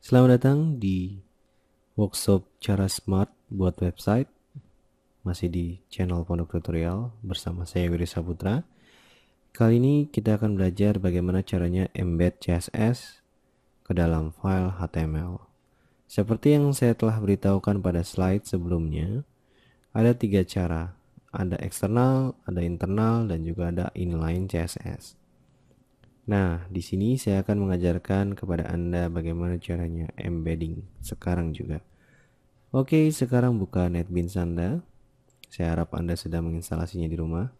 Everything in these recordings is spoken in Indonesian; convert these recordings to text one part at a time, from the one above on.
Selamat datang di workshop cara smart buat website. Masih di channel Pondok Tutorial bersama saya Wiri Saputra. Kali ini kita akan belajar bagaimana caranya embed CSS ke dalam file HTML. Seperti yang saya telah beritahukan pada slide sebelumnya, ada 3 cara. Ada eksternal, ada internal, dan juga ada inline CSS. Nah, di sini saya akan mengajarkan kepada Anda bagaimana caranya embedding sekarang juga. Oke, sekarang buka NetBeans Anda. Saya harap Anda sudah menginstalasinya di rumah.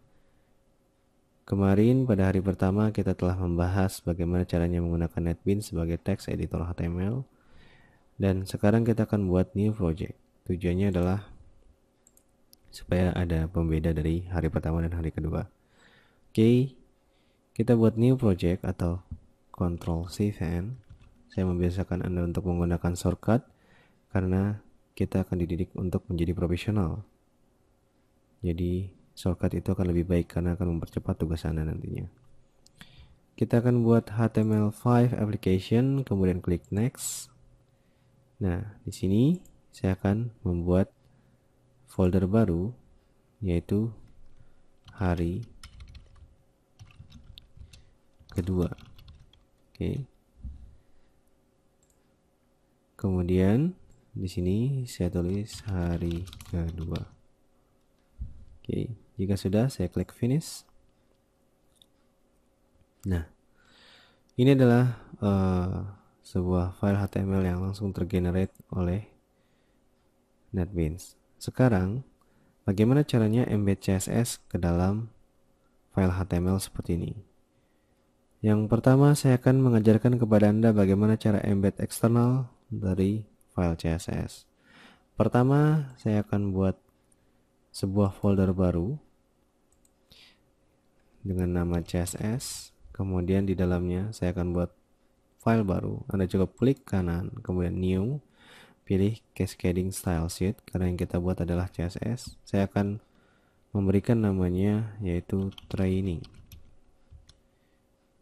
Kemarin pada hari pertama kita telah membahas bagaimana caranya menggunakan NetBeans sebagai text editor HTML. Dan sekarang kita akan buat new project. Tujuannya adalah supaya ada pembeda dari hari pertama dan hari kedua. Oke, kita buat new project atau Ctrl C N. Saya membiasakan Anda untuk menggunakan shortcut karena kita akan dididik untuk menjadi profesional. Jadi shortcut itu akan lebih baik karena akan mempercepat tugas Anda nantinya. Kita akan buat HTML5 application, kemudian klik next. Nah, di sini saya akan membuat folder baru yaitu hari kedua. Oke. Kemudian di sini saya tulis hari kedua. Oke, jika sudah saya klik finish. Nah, ini adalah sebuah file HTML yang langsung tergenerate oleh NetBeans. Sekarang, bagaimana caranya embed CSS ke dalam file HTML seperti ini? Yang pertama, saya akan mengajarkan kepada Anda bagaimana cara embed eksternal dari file CSS. Pertama, saya akan buat sebuah folder baru dengan nama CSS. Kemudian di dalamnya saya akan buat file baru. Anda cukup klik kanan, kemudian new, pilih cascading style sheet karena yang kita buat adalah CSS. Saya akan memberikan namanya yaitu training.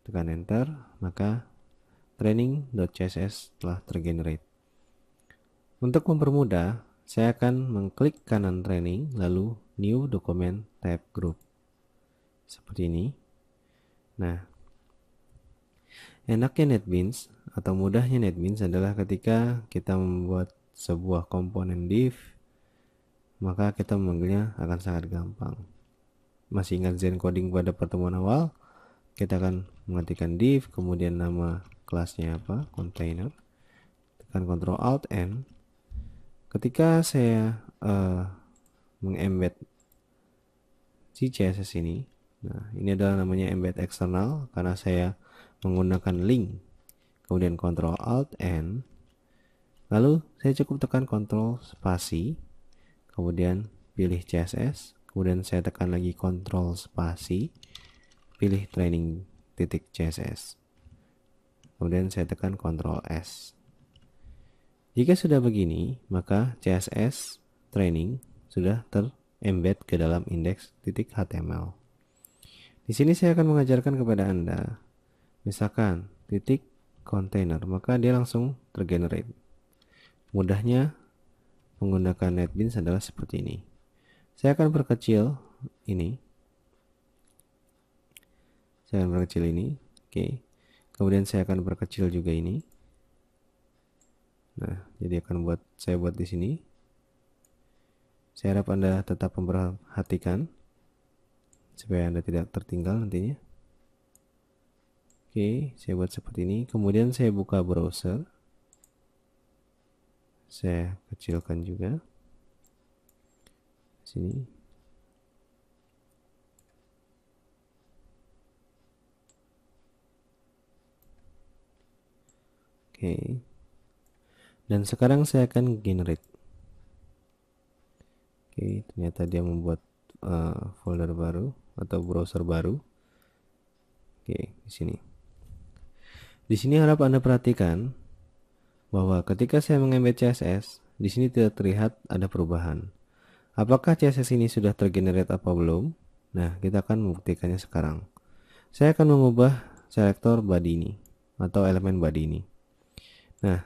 Tekan enter, maka training.css telah tergenerate. Untuk mempermudah, saya akan mengklik kanan training lalu new document tab group. Seperti ini. Nah, enaknya NetBeans atau mudahnya NetBeans adalah ketika kita membuat sebuah komponen div, maka kita memanggilnya akan sangat gampang. Masih ingat Zen coding pada pertemuan awal? Kita akan mengetikkan div, kemudian nama kelasnya apa, container, tekan Ctrl Alt N. Ketika saya mengembed si CSS ini, nah ini adalah namanya embed eksternal karena saya menggunakan link, kemudian Ctrl Alt N, lalu saya cukup tekan Ctrl spasi, kemudian pilih CSS, kemudian saya tekan lagi Ctrl spasi, pilih training.css, kemudian saya tekan Ctrl S. Jika sudah begini, maka CSS training sudah terembed ke dalam index.html. Di sini saya akan mengajarkan kepada Anda, misalkan titik container, maka dia langsung tergenerate. Mudahnya menggunakan NetBeans adalah seperti ini. Saya akan perkecil ini. Saya akan perkecil ini. Oke. Kemudian saya akan perkecil juga ini. Nah, jadi saya buat di sini. Saya harap Anda tetap memperhatikan supaya Anda tidak tertinggal nantinya. Oke, saya buat seperti ini. Kemudian saya buka browser. Saya kecilkan juga. Sini. Oke. Dan sekarang saya akan generate. Oke, ternyata dia membuat folder baru atau browser baru. Oke, di sini. Di sini harap Anda perhatikan bahwa ketika saya mengembed CSS, di sini tidak terlihat ada perubahan. Apakah CSS ini sudah tergenerate apa belum? Nah, kita akan membuktikannya sekarang. Saya akan mengubah selektor body ini atau elemen body ini. Nah,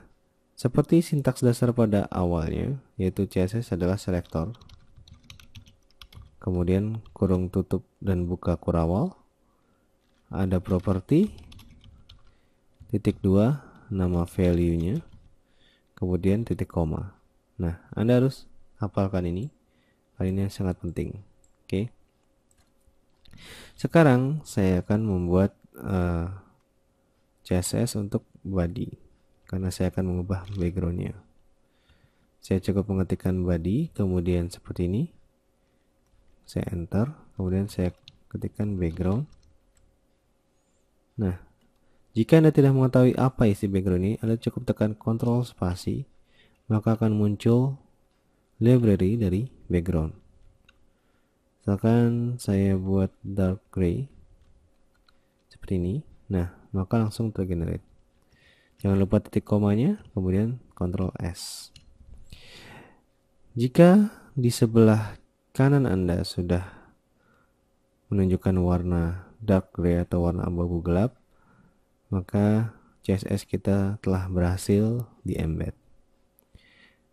Seperti sintaks dasar pada awalnya, yaitu CSS adalah selektor, kemudian kurung tutup dan buka kurawal, ada properti, titik 2, nama value-nya, kemudian titik koma. Nah, Anda harus hafalkan ini. Hal ini sangat penting. Oke. Sekarang saya akan membuat CSS untuk body, karena saya akan mengubah backgroundnya. Saya cukup mengetikkan body, kemudian seperti ini. Saya enter, kemudian saya ketikkan background. Nah, jika Anda tidak mengetahui apa isi background ini, Anda cukup tekan Ctrl spasi, maka akan muncul library dari background. Misalkan saya buat dark gray seperti ini. Nah, maka langsung tergenerate. Jangan lupa titik komanya, kemudian Ctrl S. Jika di sebelah kanan Anda sudah menunjukkan warna dark gray atau warna abu-abu gelap, maka CSS kita telah berhasil di embed.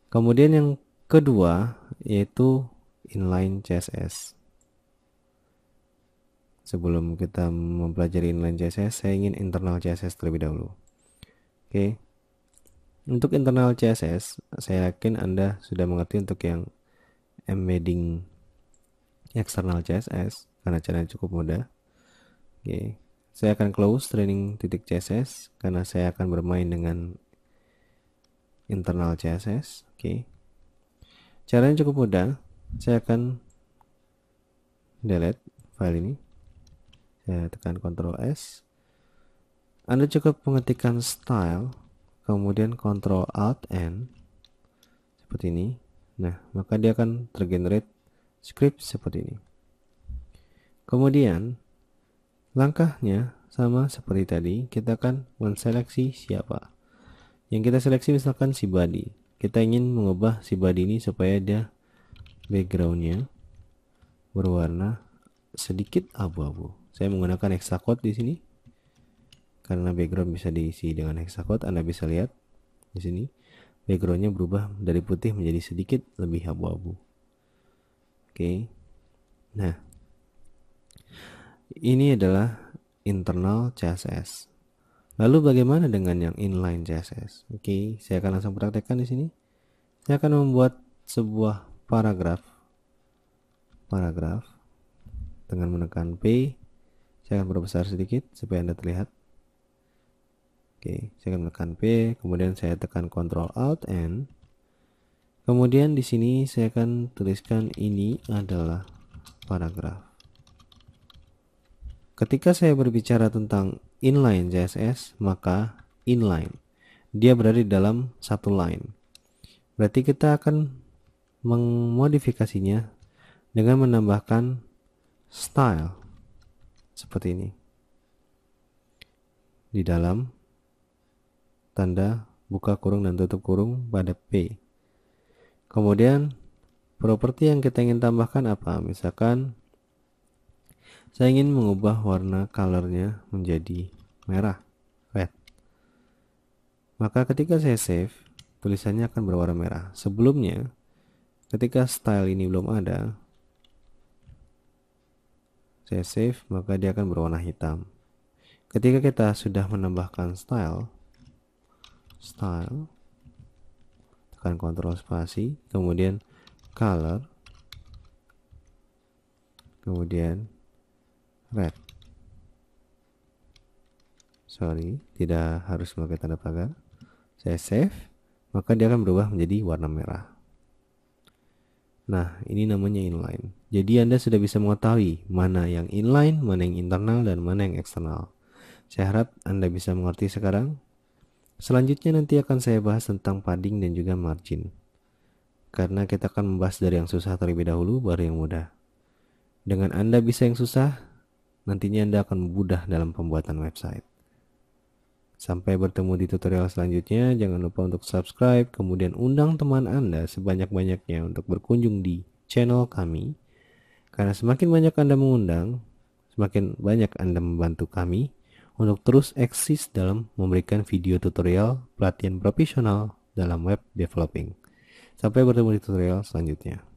Kemudian yang kedua yaitu inline CSS. Sebelum kita mempelajari inline CSS, saya ingin internal CSS terlebih dahulu. Oke. Untuk internal CSS, saya yakin Anda sudah mengerti untuk yang embedding eksternal CSS, karena caranya cukup mudah. Oke. Saya akan close training.css karena saya akan bermain dengan internal CSS. Oke. Caranya cukup mudah. Saya akan delete file ini. Saya tekan Ctrl S. Anda cukup mengetikkan style, kemudian Ctrl Alt N seperti ini. Nah, maka dia akan tergenerate script seperti ini. Kemudian langkahnya sama seperti tadi, kita akan menseleksi siapa. Yang kita seleksi misalkan si body. Kita ingin mengubah si body ini supaya dia backgroundnya berwarna sedikit abu-abu. Saya menggunakan hexacode di sini karena background bisa diisi dengan hexacode. Anda bisa lihat di sini backgroundnya berubah dari putih menjadi sedikit lebih abu-abu. Oke. Nah, ini adalah internal CSS. Lalu bagaimana dengan yang inline CSS? Oke, saya akan langsung praktekkan di sini. Saya akan membuat sebuah paragraf dengan menekan P. Saya akan perbesar sedikit supaya Anda terlihat. Oke, saya akan menekan P, kemudian saya tekan Ctrl Alt N. Kemudian di sini saya akan tuliskan ini adalah paragraf. Ketika saya berbicara tentang inline CSS, maka inline dia berada di dalam satu line. Berarti kita akan memodifikasinya dengan menambahkan style seperti ini di dalam tanda buka kurung dan tutup kurung pada P. Kemudian properti yang kita ingin tambahkan apa? Misalkan saya ingin mengubah warna colornya menjadi merah, red. Maka ketika saya save, tulisannya akan berwarna merah. Sebelumnya, ketika style ini belum ada, saya save, maka dia akan berwarna hitam. Ketika kita sudah menambahkan style, tekan Ctrl spasi, kemudian color, kemudian red. Sorry, tidak harus memakai tanda pagar. Saya save, maka dia akan berubah menjadi warna merah. Nah, ini namanya inline. Jadi Anda sudah bisa mengetahui mana yang inline, mana yang internal, dan mana yang eksternal. Saya harap Anda bisa mengerti sekarang. Selanjutnya nanti akan saya bahas tentang padding dan juga margin. Karena kita akan membahas dari yang susah terlebih dahulu, baru yang mudah. Dengan Anda bisa yang susah, nantinya Anda akan mudah dalam pembuatan website. Sampai bertemu di tutorial selanjutnya. Jangan lupa untuk subscribe, kemudian undang teman Anda sebanyak-banyaknya untuk berkunjung di channel kami. Karena semakin banyak Anda mengundang, semakin banyak Anda membantu kami untuk terus eksis dalam memberikan video tutorial pelatihan profesional dalam web developing. Sampai bertemu di tutorial selanjutnya.